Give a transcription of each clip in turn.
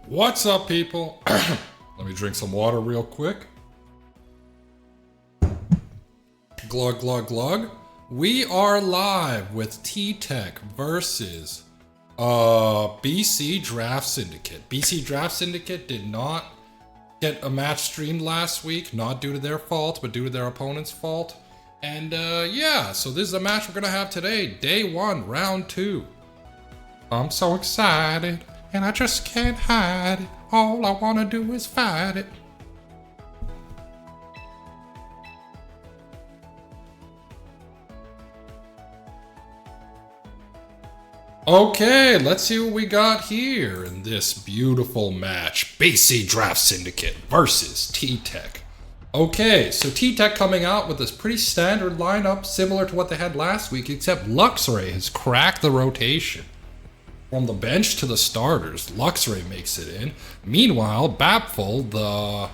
What's up, people? Let me drink some water real quick. Glug, glug, glug. We are live with T-Tech versus BC Draft Syndicate. BC Draft Syndicate did not get a match streamed last week, not due to their fault, but due to their opponent's fault. And yeah, so this is a match we're gonna have today, day 1, round 2. I'm so excited, and I just can't hide it. All I wanna do is fight it. Okay, let's see what we got here in this beautiful match. BC Draft Syndicate versus T-Tech. Okay, so T-Tech coming out with this pretty standard lineup, similar to what they had last week, except Luxray has cracked the rotation. From the bench to the starters, Luxray makes it in. Meanwhile, Bapful, the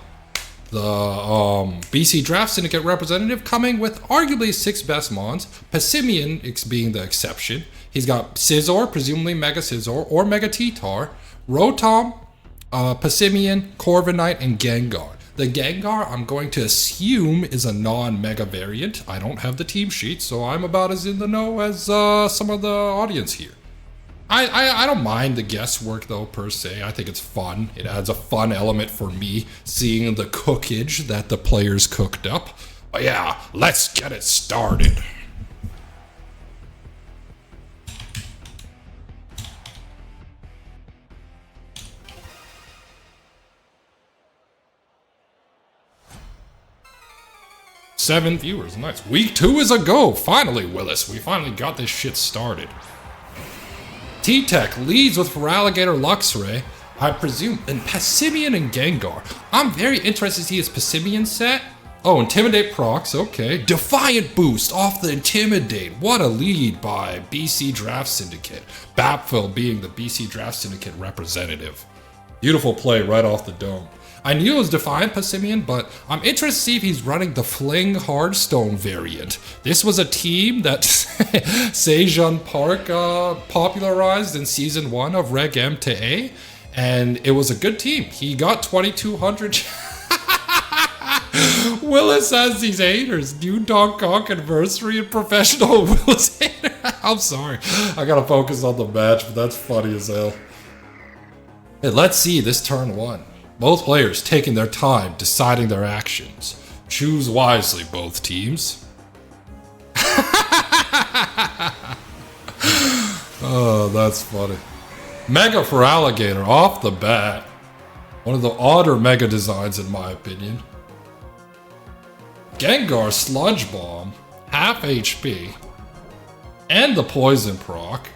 BC Draft Syndicate representative, coming with arguably 6 best mons, Passimian being the exception. He's got Scizor, presumably Mega Scizor, or Mega T-Tar, Rotom, Passimian, Corviknight, and Gengar. The Gengar, I'm going to assume, is a non-Mega variant. I don't have the team sheet, so I'm about as in the know as some of the audience here. I don't mind the guesswork, though, per se. I think it's fun. It adds a fun element for me, seeing the cookage that the players cooked up. But yeah, let's get it started. Seven viewers, nice. Week 2 is a go. Finally, Willis, we finally got this shit started. T-Tech leads with Feraligatr, Luxray, I presume, and Passimian and Gengar. I'm very interested to see his Passimian set. Oh, Intimidate procs, okay. Defiant boost off the Intimidate. What a lead by BC Draft Syndicate. Bapfil being the BC Draft Syndicate representative. Beautiful play right off the dome. I knew it was Defiant Passimian, but I'm interested to see if he's running the Fling Hardstone variant. This was a team that Sejun Park popularized in Season 1 of Reg M to A, and it was a good team. He got 2,200... Willis has these haters. New Donkey Kong anniversary and professional Willis hater. I'm sorry. I gotta focus on the match, but that's funny as hell. Hey, let's see this turn 1. Both players taking their time, deciding their actions. Choose wisely, both teams. Oh, that's funny. Mega Feraligatr off the bat. One of the odder Mega designs, in my opinion. Gengar Sludge Bomb, half HP, and the Poison proc.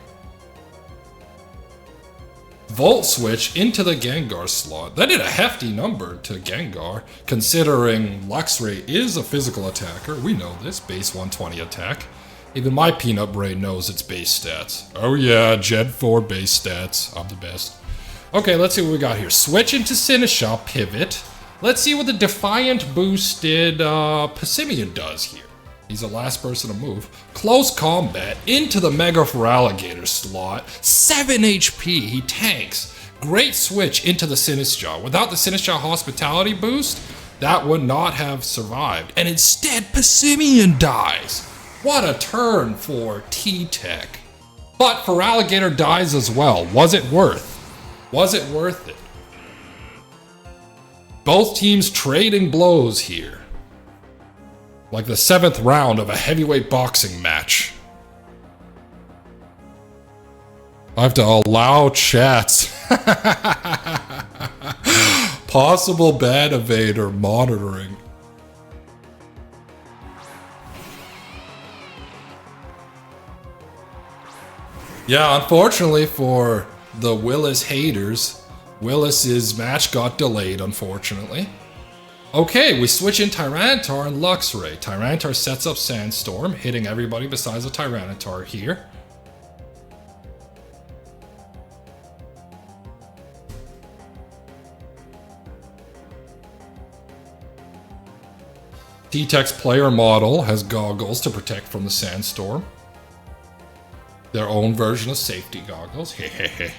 Volt Switch into the Gengar slot. That did a hefty number to Gengar, considering Luxray is a physical attacker. We know this, base 120 attack. Even my peanut brain knows its base stats. Oh yeah, Gen 4 base stats. I'm the best. Okay, let's see what we got here. Switch into Sinistcha, pivot. Let's see what the Defiant boosted Passimian does here. He's the last person to move. Close combat into the Mega Feraligatr slot. 7 HP, he tanks. Great switch into the Sinistcha. Without the Sinistcha Hospitality boost, that would not have survived. And instead, Passimian dies. What a turn for T-Tech. But Feraligatr dies as well. Was it worth? Was it worth it? Both teams trading blows here. Like the 7th round of a heavyweight boxing match. I have to allow chats. Possible ban evader monitoring. Yeah, unfortunately for the Willis haters, Willis's match got delayed, unfortunately. Okay, we switch in Tyranitar and Luxray. Tyranitar sets up Sandstorm, hitting everybody besides the Tyranitar here. T-Tech's player model has goggles to protect from the Sandstorm. Their own version of safety goggles. Hehehe.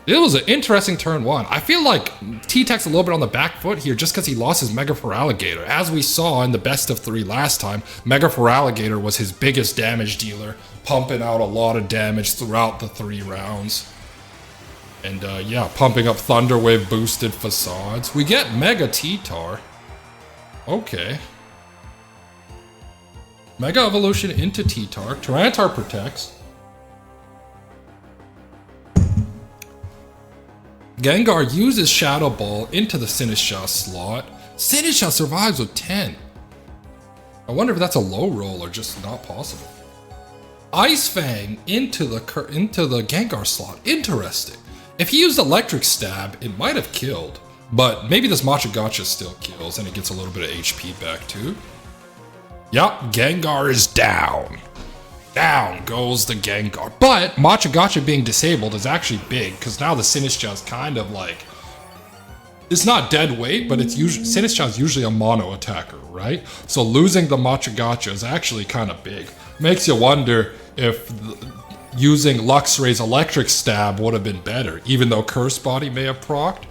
It was an interesting turn one. I feel like T-Tech's a little bit on the back foot here just because he lost his Mega Feraligatr. As we saw in the best of 3 last time, Mega Feraligatr was his biggest damage dealer, pumping out a lot of damage throughout the 3 rounds. And yeah, pumping up Thunder Wave boosted facades. We get Mega T-Tar. Okay. Mega Evolution into T-Tar. Tyranitar protects. Gengar uses Shadow Ball into the Sinistcha slot. Sinistcha survives with 10. I wonder if that's a low roll or just not possible. Ice Fang into the Gengar slot. Interesting. If he used Electric Stab, it might have killed. But maybe this Machagacha still kills and it gets a little bit of HP back too. Yup, Gengar is down. Down goes the Gengar. But Machagacha being disabled is actually big, because now the Sinistcha is kind of like... It's not dead weight, but it's usually Sinistcha is usually a mono attacker, right? So losing the Machagacha is actually kind of big. Makes you wonder if using Luxray's Electric Stab would have been better, even though Curse Body may have procced.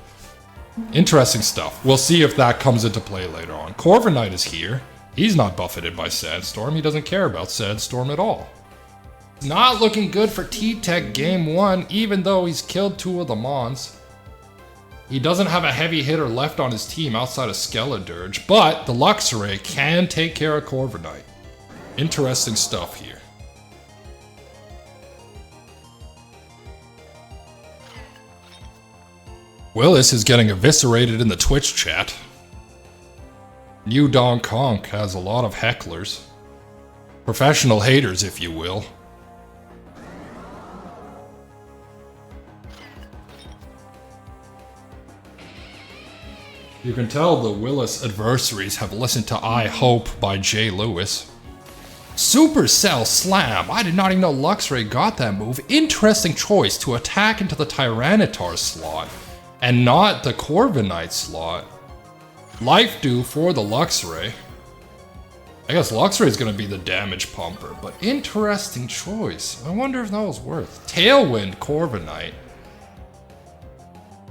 Interesting stuff. We'll see if that comes into play later on. Corviknight is here. He's not buffeted by Sandstorm. He doesn't care about Sandstorm at all. Not looking good for T-Tech game 1, even though he's killed 2 of the Mons. He doesn't have a heavy hitter left on his team outside of Skeledirge, but the Luxray can take care of Corviknight. Interesting stuff here. Willis is getting eviscerated in the Twitch chat. New Don Conk has a lot of hecklers. Professional haters, if you will. You can tell the Willis adversaries have listened to I Hope by Jay Lewis. Supercell Slam! I did not even know Luxray got that move. Interesting choice to attack into the Tyranitar slot and not the Corviknight slot. Life Dew for the Luxray. I guess Luxray is going to be the damage pumper, but interesting choice. I wonder if that was worth. Tailwind Corviknight.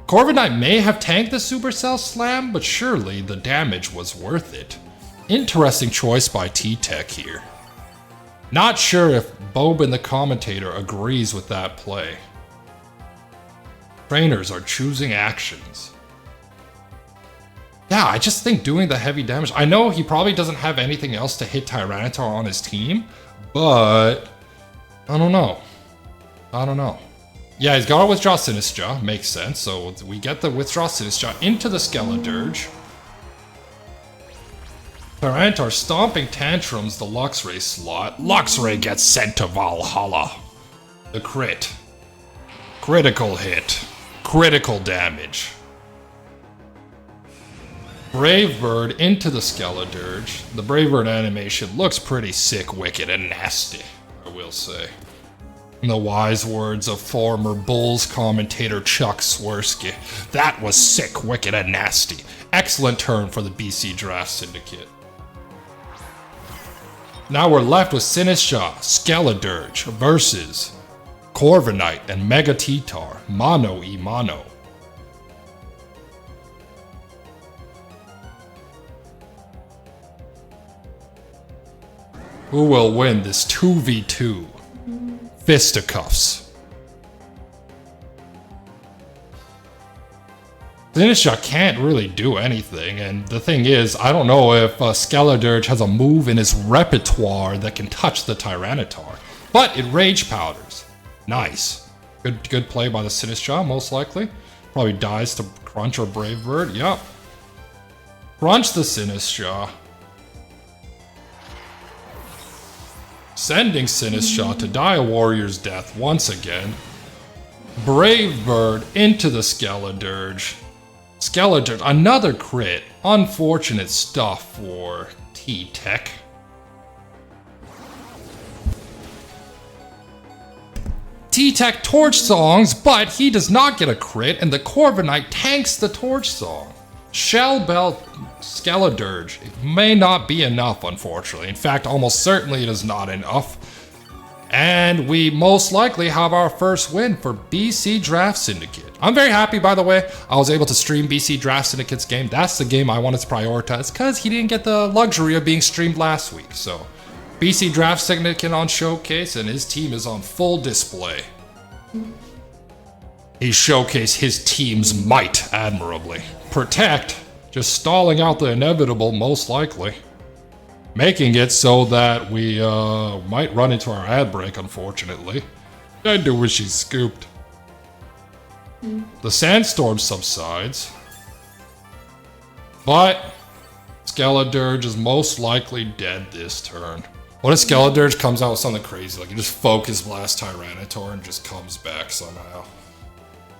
Corviknight may have tanked the Supercell Slam, but surely the damage was worth it. Interesting choice by T-Tech here. Not sure if Boban the commentator agrees with that play. Trainers are choosing actions. Yeah, I just think doing the heavy damage... I know he probably doesn't have anything else to hit Tyranitar on his team, but... I don't know. I don't know. Yeah, he's got to withdraw Sinistcha. Makes sense. So we get the withdraw Sinistcha into the Skeledirge. Tyranitar stomping tantrums the Luxray slot. Luxray gets sent to Valhalla. The crit. Critical hit. Critical damage. Brave Bird into the Skeledirge. The Brave Bird animation looks pretty sick, wicked, and nasty, I will say. In the wise words of former Bulls commentator Chuck Swirsky, that was sick, wicked, and nasty. Excellent turn for the BC Draft Syndicate. Now we're left with Sinistcha, Skeledirge versus Corviknight and Mega T-Tar, Mono e Mono. Who will win this 2v2? Fisticuffs. Sinistcha can't really do anything, and the thing is, I don't know if Skeledirge has a move in his repertoire that can touch the Tyranitar. But it Rage Powders. Nice. Good play by the Sinistcha, most likely. Probably dies to Crunch or Brave Bird. Yup. Crunch the Sinistcha. Sending Sinistcha to die a warrior's death once again. Brave Bird into the Skeledirge. Skeledirge, another crit. Unfortunate stuff for T-Tech. T-Tech Torch Songs, but he does not get a crit, and the Corviknight tanks the Torch Song. Shell Belt Skeledirge. It may not be enough, unfortunately. In fact, almost certainly it is not enough. And we most likely have our first win for BC Draft Syndicate. I'm very happy, by the way. I was able to stream BC Draft Syndicate's game. That's the game I wanted to prioritize because he didn't get the luxury of being streamed last week. So BC Draft Syndicate on showcase and his team is on full display. He showcased his team's might admirably. Protect, just stalling out the inevitable most likely. Making it so that we might run into our ad break, unfortunately. I do wish he scooped. The sandstorm subsides. But Skeledirge is most likely dead this turn. What if Skeledirge comes out with something crazy, like he just Focus Blast Tyranitar and just comes back somehow?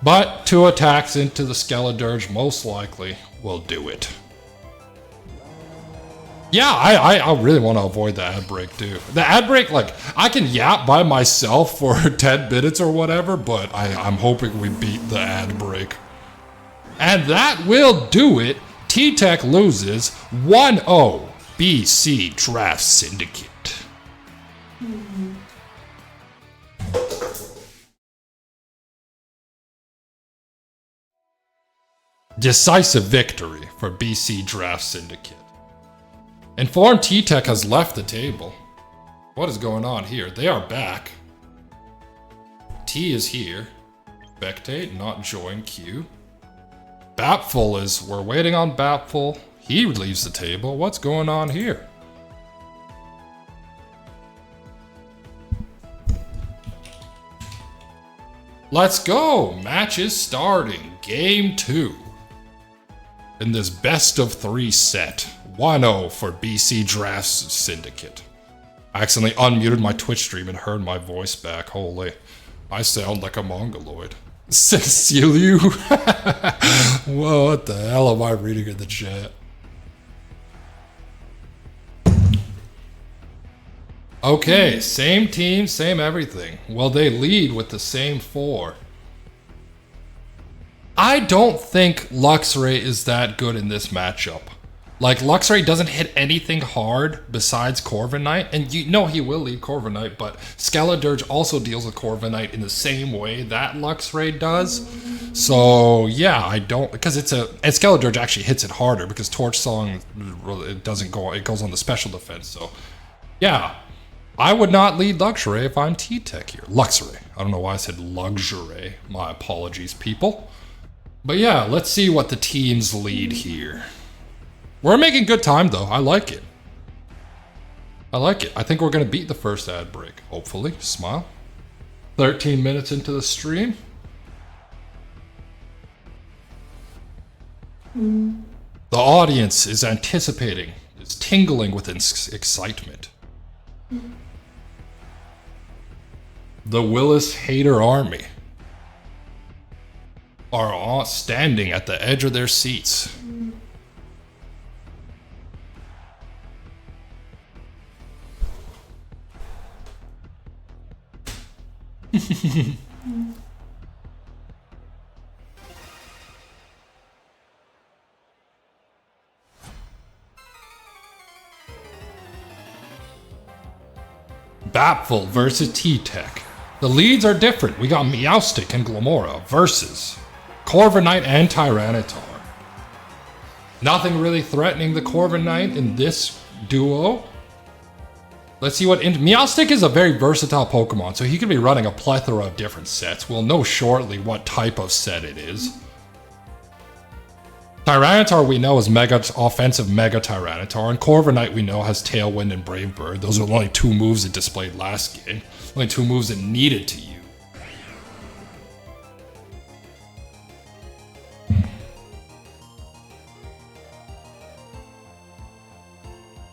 But 2 attacks into the Skeledirge most likely will do it. Yeah, I really want to avoid the ad break, too. The ad break, like, I can yap by myself for 10 minutes or whatever, but I'm hoping we beat the ad break. And that will do it. T-Tech loses 1-0 BC Draft Syndicate. Decisive victory for BC Draft Syndicate. Informed T-Tech has left the table. What is going on here? They are back. T is here. Spectate, not join queue. Bapful is, we're waiting on Bapful. He leaves the table. What's going on here? Let's go! Match is starting. Game 2. In this best of 3 set. 1-0 for BC Draft Syndicate. I accidentally unmuted my Twitch stream and heard my voice back. Holy. I sound like a mongoloid. Ceciliu? Whoa, what the hell am I reading in the chat? Okay, same team, same everything. Well, they lead with the same 4. I don't think Luxray is that good in this matchup. Like, Luxray doesn't hit anything hard besides Corviknight, and you know he will lead Corviknight, but Skeledirge also deals with Corviknight in the same way that Luxray does. So, yeah, I don't, because and Skeledirge actually hits it harder, because Torch Song, it goes on the special defense, so, yeah. I would not lead Luxray if I'm T-Tech here. Luxray. I don't know why I said Luxray. My apologies, people. But yeah, let's see what the teams lead here. We're making good time, though. I like it. I like it. I think we're going to beat the first ad break. Hopefully. Smile. 13 minutes into the stream. The audience is anticipating, is tingling with excitement. The Willis Hater Army are all standing at the edge of their seats. Bapful versus T-Tech. The leads are different. We got Meowstic and Glamora versus Corviknight and Tyranitar. Nothing really threatening the Corviknight in this duo. Let's see what... Meowstic is a very versatile Pokemon, so he could be running a plethora of different sets. We'll know shortly what type of set it is. Tyranitar we know is offensive Mega Tyranitar, and Corviknight we know has Tailwind and Brave Bird. Those are the only 2 moves it displayed last game. Only 2 moves it needed to use.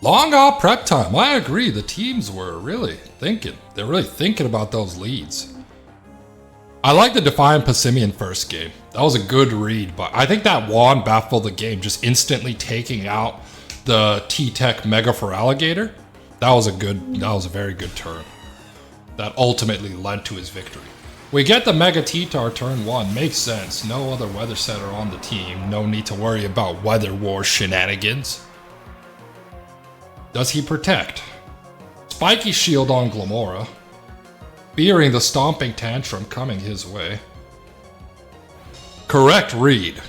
Long off prep time. I agree. The teams were really thinking. They're really thinking about those leads. I like the Defiant Passimian first game. That was a good read, but I think that wand baffled the game, just instantly taking out the T-Tech Mega Feraligatr. That was a very good turn. That ultimately led to his victory. We get the Mega T-Tar turn 1. Makes sense. No other Weather Setter on the team. No need to worry about Weather War shenanigans. Does he protect? Spiky Shield on Glamora. fearing the stomping tantrum coming his way. Correct read.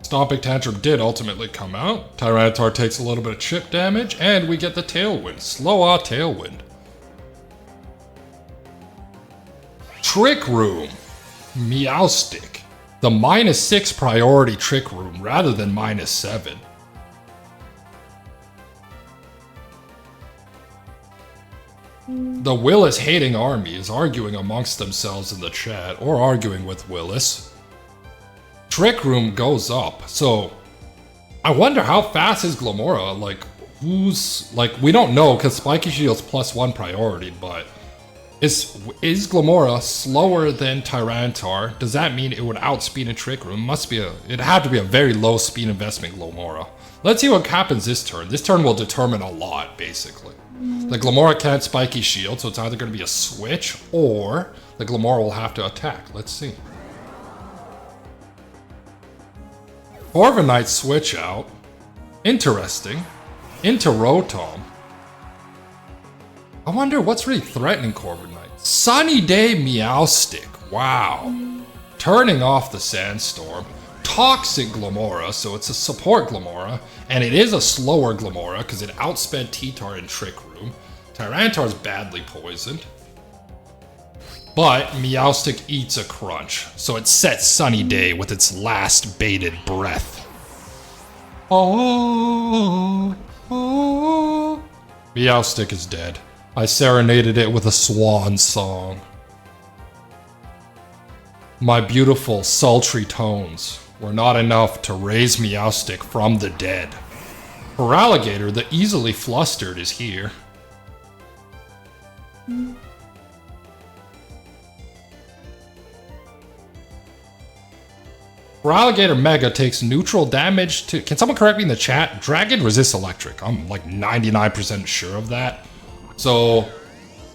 Stomping Tantrum did ultimately come out. Tyranitar takes a little bit of chip damage, and we get the Tailwind. Slow-ah Tailwind. Trick Room. Meowstic. The -6 priority Trick Room rather than -7. The Willis hating army is arguing amongst themselves in the chat, or arguing with Willis. Trick Room goes up, so I wonder how fast is Glamora, we don't know because Spiky Shield's +1 priority, but is Glamora slower than Tyranitar? Does that mean it would outspeed a Trick Room? It'd have to be a very low speed investment Glamora. Let's see what happens this turn. This turn will determine a lot, basically. The Glamora can't Spiky Shield, so it's either going to be a switch, or the Glamora will have to attack. Let's see. Corviknight switch out. Interesting. Into Rotom. I wonder what's really threatening Corviknight. Sunny Day Meowstic. Wow. Turning off the Sandstorm. Toxic Glamora, so it's a support Glamora, and it is a slower Glamora because it outsped T-Tar in Trick Room. Tyranitar's badly poisoned. But Meowstic eats a crunch, so it sets Sunny Day with its last bated breath. Oh, oh. Meowstic is dead. I serenaded it with a swan song. My beautiful, sultry tones were not enough to raise Meowstic from the dead. Feraligatr, the easily flustered, is here. Feraligatr Mega takes neutral damage to... Can someone correct me in the chat? Dragon resists electric. I'm like 99% sure of that. So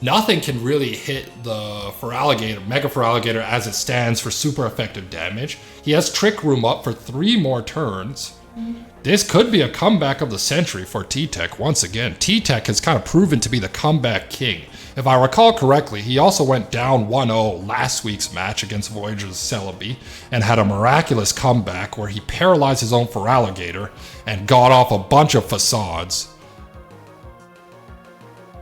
nothing can really hit the Feraligatr, Mega Feraligatr as it stands for super effective damage. He has Trick Room up for 3 more turns. This could be a comeback of the century for T-Tech once again. T-Tech has kind of proven to be the comeback king. If I recall correctly, he also went down 1-0 last week's match against Voyager's Celebi and had a miraculous comeback where he paralyzed his own Feraligatr and got off a bunch of facades.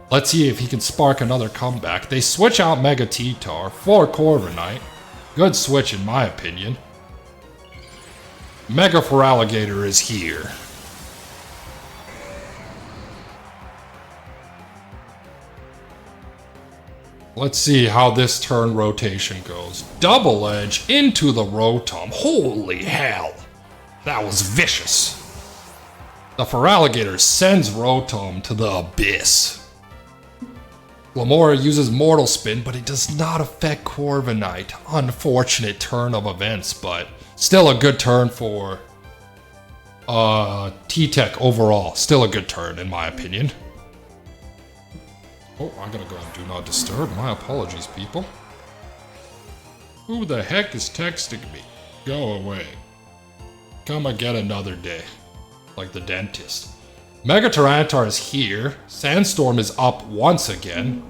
Let's see if he can spark another comeback. They switch out Mega T-Tar for Corviknight. Good switch in my opinion. Mega Feraligatr is here. Let's see how this turn rotation goes. Double Edge into the Rotom. Holy hell. That was vicious. The Feraligatr sends Rotom to the abyss. Glamora uses Mortal Spin, but it does not affect Corviknight. Unfortunate turn of events, but still a good turn for T-Tech overall. Still a good turn, in my opinion. Oh, I gotta go on Do Not Disturb. My apologies, people. Who the heck is texting me? Go away. Come again another day. Like the dentist. Mega Tyranitar is here. Sandstorm is up once again.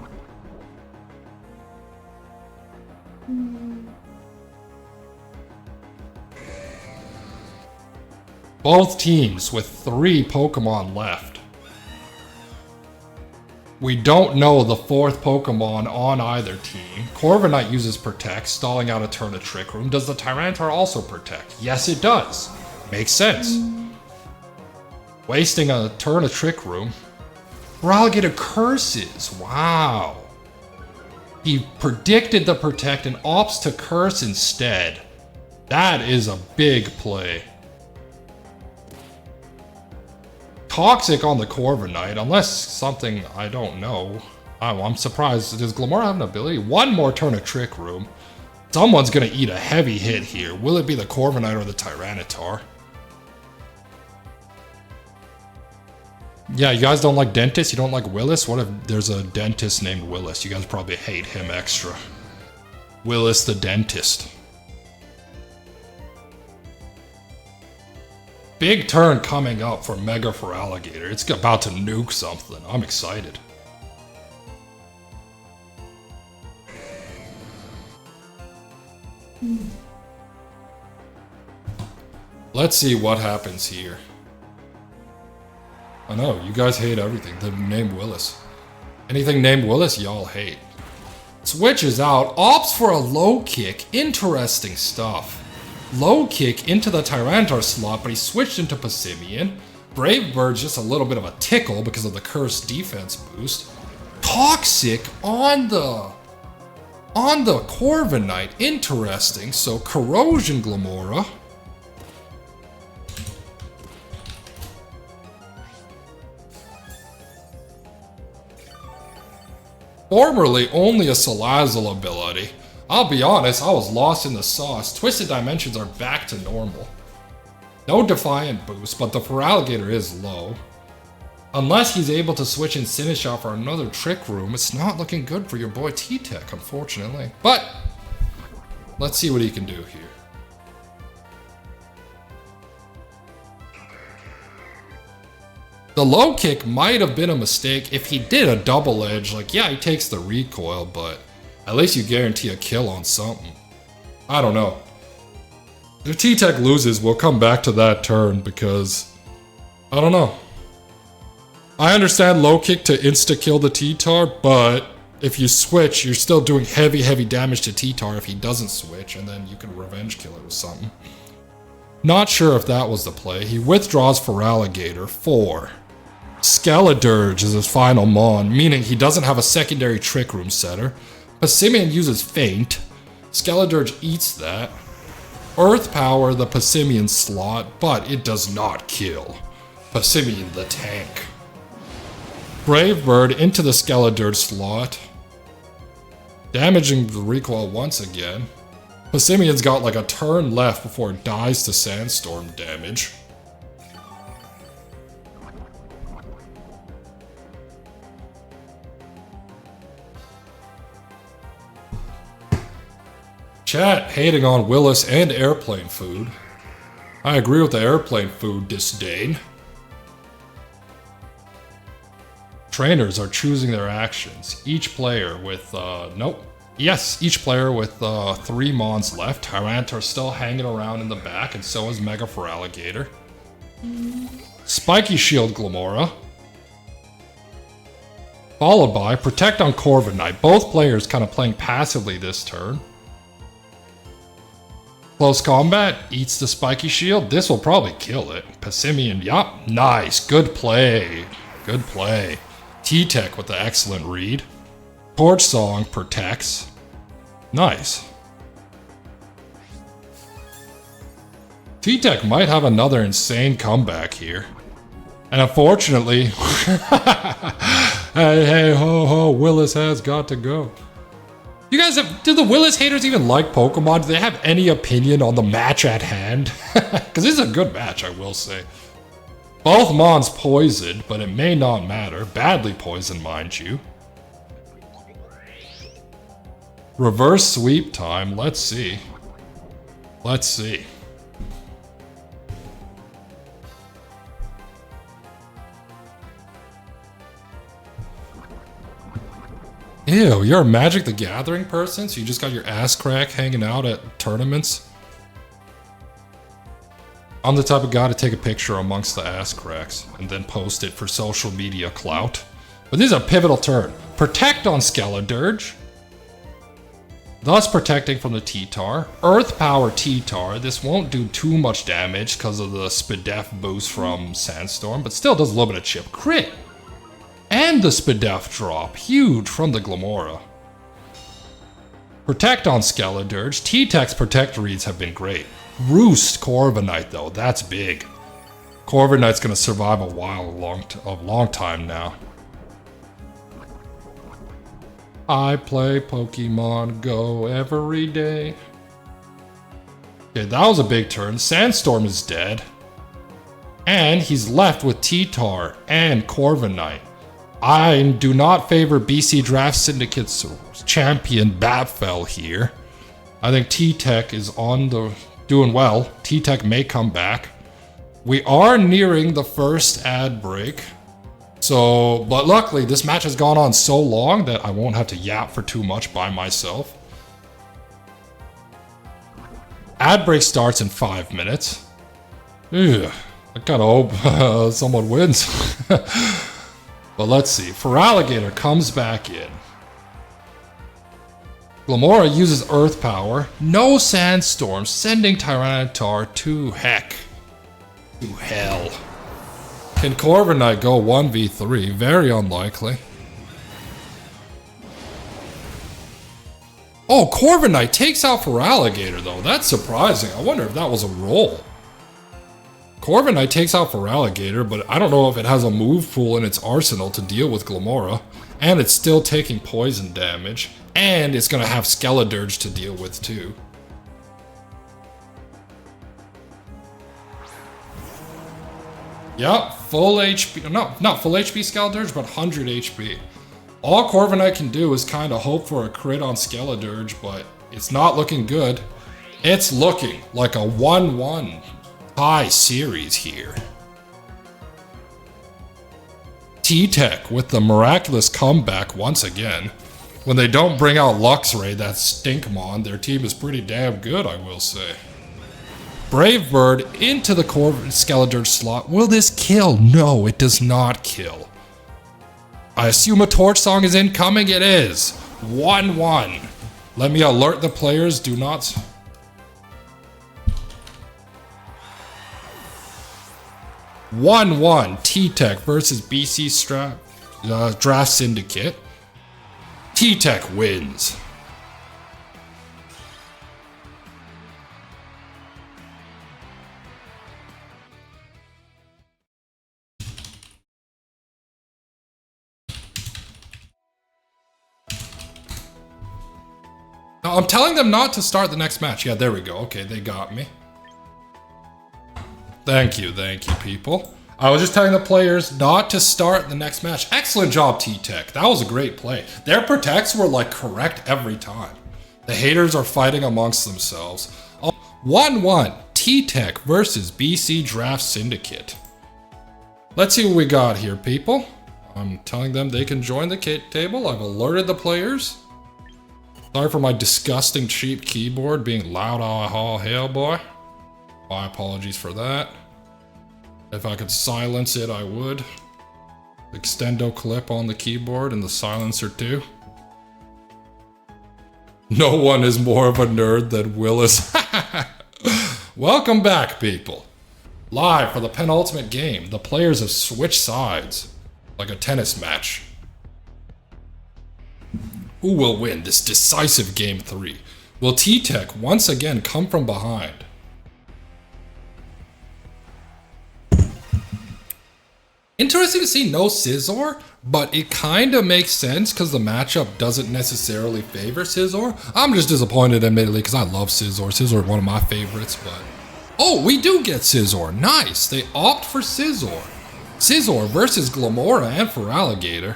Both teams with 3 Pokemon left. We don't know the 4th Pokemon on either team. Corviknight uses Protect, stalling out a turn of Trick Room. Does the Tyranitar also Protect? Yes, it does. Makes sense. Wasting a turn of Trick Room. Feraligatr curses. Wow. He predicted the Protect and opts to curse instead. That is a big play. Toxic on the Corviknight, unless something I don't know. I'm surprised. Does Glamora have an ability? 1 more turn of Trick Room. Someone's gonna eat a heavy hit here. Will it be the Corviknight or the Tyranitar? Yeah, you guys don't like dentists? You don't like Willis? What if there's a dentist named Willis? You guys probably hate him extra. Willis the dentist. Big turn coming up for Mega Feraligatr. It's about to nuke something. I'm excited. Let's see what happens here. I know, you guys hate everything. The name Willis. Anything named Willis, y'all hate. Switches out, opts for a low kick. Interesting stuff. Low kick into the Tyranitar slot, but he switched into Passimian. Brave Bird's just a little bit of a tickle because of the cursed defense boost. Toxic on the Corviknight. Interesting. So Corrosion Glamora. Formerly only a Salazzle ability. I'll be honest, I was lost in the sauce. Twisted Dimensions are back to normal. No Defiant boost, but the Feraligatr is low. Unless he's able to switch in Sinistcha for another Trick Room, it's not looking good for your boy T-Tech, unfortunately. But, let's see what he can do here. The low kick might have been a mistake. If he did a double edge, like, yeah, he takes the recoil, but at least you guarantee a kill on something. I don't know. If T-Tech loses, we'll come back to that turn because, I don't know. I understand low kick to insta-kill the T-Tar, but if you switch, you're still doing heavy damage to T-Tar if he doesn't switch, and then you can revenge kill it with something. Not sure if that was the play. He withdraws Feraligatr. 4. Skeledirge is his final mon, meaning he doesn't have a secondary Trick Room setter. Passimian uses Feint. Skeledirge eats that. Earth Power the Passimian slot, but it does not kill. Passimian the tank. Brave Bird into the Skeledirge slot. Damaging the recoil once again. Passimian's got like a turn left before it dies to Sandstorm damage. Chat hating on Willis and airplane food. I agree with the airplane food disdain. Trainers are choosing their actions. Each player with, each player with 3 mons left. Tyranitar's still hanging around in the back, and so is Mega Feraligatr. Spiky Shield Glamora. Followed by Protect on Corviknight. Both players kind of playing passively this turn. Close Combat eats the Spiky Shield. This will probably kill it. Passimian, yup, nice. Good play. Good play. T-Tech with the excellent read. Torch Song protects. Nice. T-Tech might have another insane comeback here. And unfortunately, hey ho ho, Willis has got to go. You guys do the Willis haters even like Pokemon? Do they have any opinion on the match at hand? Because this is a good match, I will say. Both Mons poisoned, but it may not matter. Badly poisoned, mind you. Reverse sweep time, let's see. Let's see. Ew, you're a Magic the Gathering person? So you just got your ass crack hanging out at tournaments? I'm the type of guy to take a picture amongst the ass cracks and then post it for social media clout. But this is a pivotal turn. Protect on Skeledirge. Thus protecting from the T-Tar. Earth Power T-Tar. This won't do too much damage because of the Spadef boost from Sandstorm, but still does a little bit of chip. Crit! And the Spadef drop. Huge from the Glamora. Protect on Skeledirge. T-Tech's Protect reads have been great. Roost Corviknight though, that's big. Corviknight's gonna survive a long time now. I play Pokemon Go every day. Okay, that was a big turn. Sandstorm is dead. And he's left with T-Tar and Corviknight. I do not favor BC Draft Syndicate's champion Batfell here. I think T-Tech is doing well. T-Tech may come back. We are nearing the first ad break. So, but luckily this match has gone on so long that I won't have to yap for too much by myself. Ad break starts in 5 minutes. Ugh, I gotta hope someone wins. But let's see. Feraligatr comes back in. Glamora uses Earth Power. No Sandstorm, sending Tyranitar to heck. To hell. Can Corviknight go 1v3? Very unlikely. Oh, Corviknight takes out Feraligatr though. That's surprising. I wonder if that was a roll. Corviknight takes out Feraligatr, but I don't know if it has a move pool in its arsenal to deal with Glamora. And it's still taking poison damage. And it's going to have Skeledirge to deal with too. Yep, full HP. No, not full HP Skeledirge, but 100 HP. All Corviknight can do is kind of hope for a crit on Skeledirge, but it's not looking good. It's looking like a 1-1 tie series here. T-Tech with the miraculous comeback once again. When they don't bring out Luxray, that Stinkmon, their team is pretty damn good, I will say. Brave Bird into the Skeledirge slot. Will this kill? No, it does not kill. I assume a Torch Song is incoming. It is. 1-1. Let me alert the players. Do not... 1-1. T-Tech versus BC Draft Syndicate. T-Tech wins. Now, I'm telling them not to start the next match. Yeah, there we go. Okay, they got me. Thank you, people. I was just telling the players not to start the next match. Excellent job, T-Tech. That was a great play. Their protects were like correct every time. The haters are fighting amongst themselves. 1-1, T-Tech versus BC Draft Syndicate. Let's see what we got here, people. I'm telling them they can join the table. I've alerted the players. Sorry for my disgusting cheap keyboard being loud all hell, boy. My apologies for that. If I could silence it, I would. Extendo clip on the keyboard and the silencer too. No one is more of a nerd than Willis. Welcome back, people. Live for the penultimate game. The players have switched sides. Like a tennis match. Who will win this decisive Game 3? Will T-Tech once again come from behind? Interesting to see no Scizor, but it kind of makes sense because the matchup doesn't necessarily favor Scizor. I'm just disappointed, admittedly, because I love Scizor. Scizor is one of my favorites, but... Oh, we do get Scizor. Nice. They opt for Scizor. Scizor versus Glamora and Feraligatr.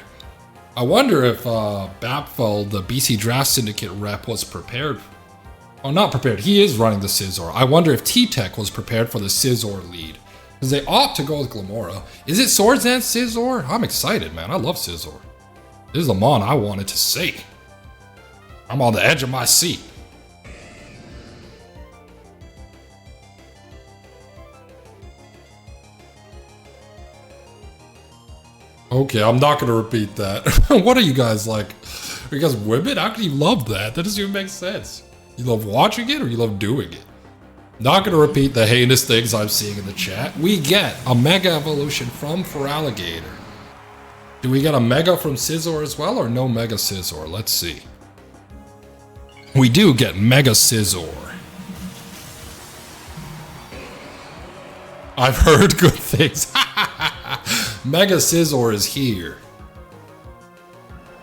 I wonder if Bapfel, the BC Draft Syndicate rep, was prepared. Oh, not prepared. He is running the Scizor. I wonder if T-Tech was prepared for the Scizor lead. Because they opt to go with Glamora. Is it Swords Dance Scizor? I'm excited, man. I love Scizor. This is the mon I wanted to see. I'm on the edge of my seat. Okay, I'm not going to repeat that. What are you guys like? Are you guys women? How can you love that? That doesn't even make sense. You love watching it or you love doing it? Not going to repeat the heinous things I'm seeing in the chat. We get a Mega Evolution from Feraligatr. Do we get a Mega from Scizor as well or no Mega Scizor? Let's see. We do get Mega Scizor. I've heard good things. Mega Scizor is here.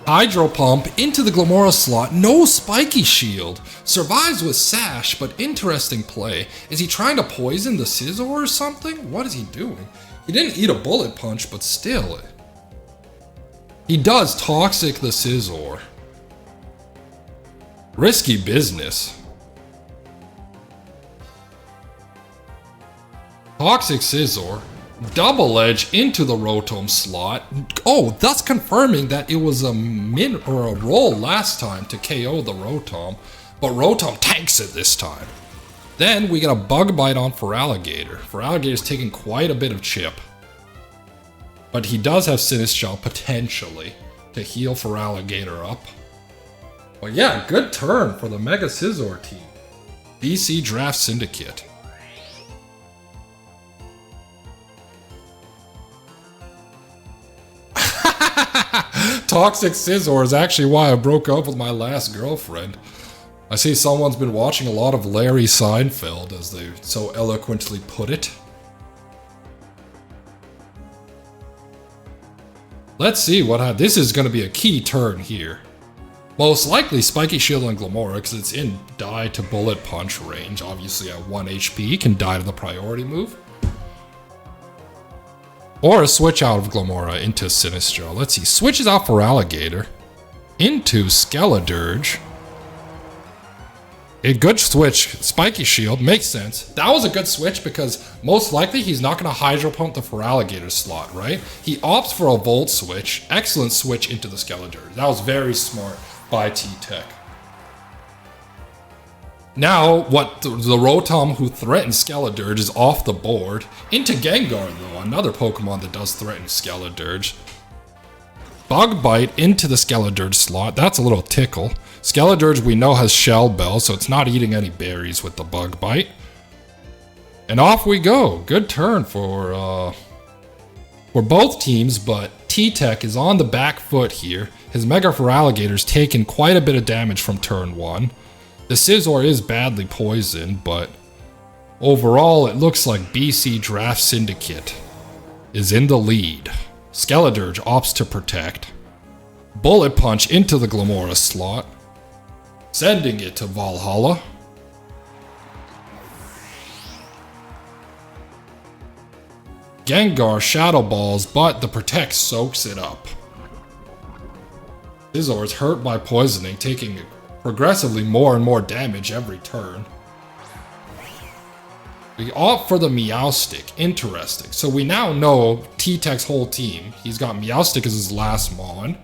Hydro Pump into the Glamora slot. No Spiky Shield. Survives with Sash, but interesting play. Is he trying to poison the Scizor or something? What is he doing? He didn't eat a Bullet Punch, but still. He does Toxic the Scizor. Risky business. Toxic Scizor. Double Edge into the Rotom slot. Oh, thus confirming that it was a min or a roll last time to KO the Rotom, but Rotom tanks it this time. Then we get a Bug Bite on Feraligatr. Feraligator's taking quite a bit of chip. But he does have Sinistral potentially to heal Feraligatr up. But yeah, good turn for the Mega Scizor team. BC Draft Syndicate. Toxic Scizor is actually why I broke up with my last girlfriend. I see someone's been watching a lot of Larry Seinfeld, as they so eloquently put it. Let's see what this is going to be a key turn here. Most likely Spiky Shield and Glimmora, because it's in die to Bullet Punch range. Obviously at 1 HP, can die to the priority move. Or a switch out of Glimmora into Sinistral. Let's see, switches out Feraligatr into Skeledirge. A good switch, Spiky Shield, makes sense. That was a good switch because most likely he's not going to Hydro Pump the Feraligatr slot, right? He opts for a Volt switch, excellent switch into the Skeledirge. That was very smart by T-Tech. Now, the Rotom who threatens Skeledirge is off the board. Into Gengar though, another Pokemon that does threaten Skeledirge. Bug Bite into the Skeledirge slot, that's a little tickle. Skeledirge we know has Shell Bell, so it's not eating any berries with the Bug Bite. And off we go. Good turn for both teams, but T-Tech is on the back foot here. His Mega Feraligator's taken quite a bit of damage from turn 1. The Scizor is badly poisoned, but overall it looks like BC Draft Syndicate is in the lead. Skeledirge opts to protect. Bullet Punch into the Glimmora slot, sending it to Valhalla. Gengar Shadow Balls, but the Protect soaks it up. Scizor is hurt by poisoning, taking progressively more and more damage every turn. We opt for the Meowstic. Interesting. So we now know T-Tech's whole team. He's got Meowstic as his last Mon.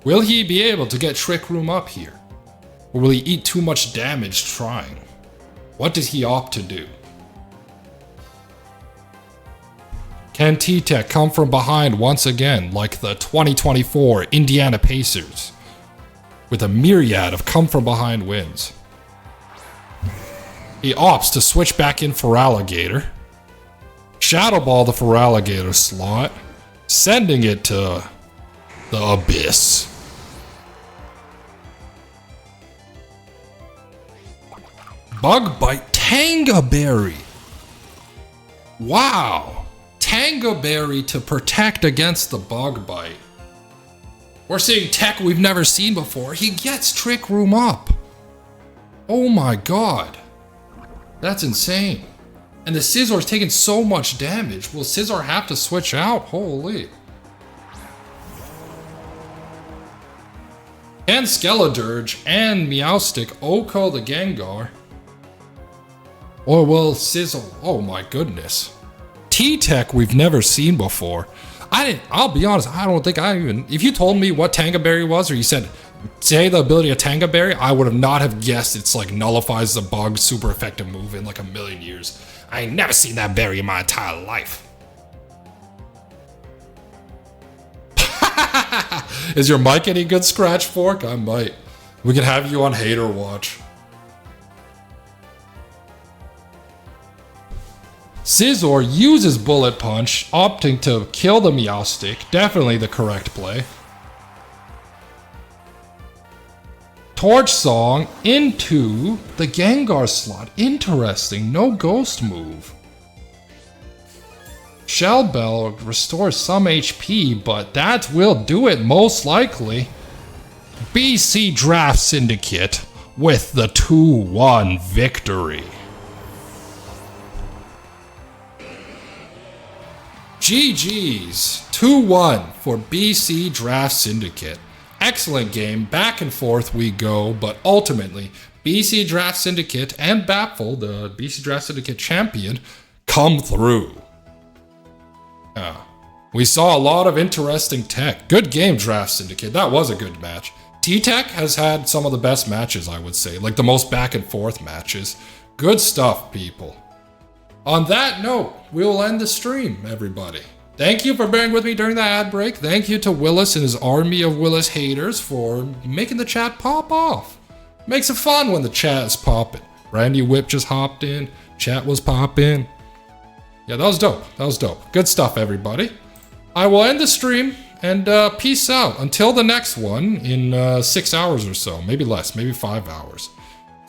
Will he be able to get Trick Room up here? Or will he eat too much damage trying? What does he opt to do? Can T-Tech come from behind once again like the 2024 Indiana Pacers? With a myriad of come-from-behind wins. He opts to switch back in Feraligatr. Shadow Ball the Feraligatr slot, sending it to the Abyss. Bug Bite Tanga Berry. Wow. Tanga Berry to protect against the Bug Bite. We're seeing tech we've never seen before. He gets Trick Room up. Oh my god. That's insane. And the Scizor's taking so much damage. Will Scizor have to switch out? Holy. And Skeledirge and Meowstic Oko the Gengar. Or will Scizor... Oh my goodness. T-Tech we've never seen before. I'll be honest, I don't think I even... If you told me what Tanga Berry was, or you said, say the ability of Tanga Berry, I would have not have guessed it's like nullifies the bug super effective move in like a million years. I ain't never seen that berry in my entire life. Is your mic any good, Scratch Fork? I might. We can have you on Hater Watch. Scizor uses Bullet Punch, opting to kill the Meowstic. Definitely the correct play. Torch Song into the Gengar slot. Interesting, no ghost move. Shell Bell restores some HP, but that will do it most likely. BC Draft Syndicate with the 2-1 victory. GG's, 2-1 for BC Draft Syndicate. Excellent game, back and forth we go, but ultimately, BC Draft Syndicate and Bapful, the BC Draft Syndicate champion, come through. We saw a lot of interesting tech. Good game, Draft Syndicate. That was a good match. T-Tech has had some of the best matches, I would say. Like the most back and forth matches. Good stuff, people. On that note, we'll end the stream, everybody. Thank you for bearing with me during the ad break. Thank you to Willis and his army of Willis haters for making the chat pop off. Makes it fun when the chat is popping. Randy Whip just hopped in. Chat was popping. Yeah, that was dope. That was dope. Good stuff, everybody. I will end the stream and peace out until the next one in 6 hours or so. Maybe less, maybe 5 hours.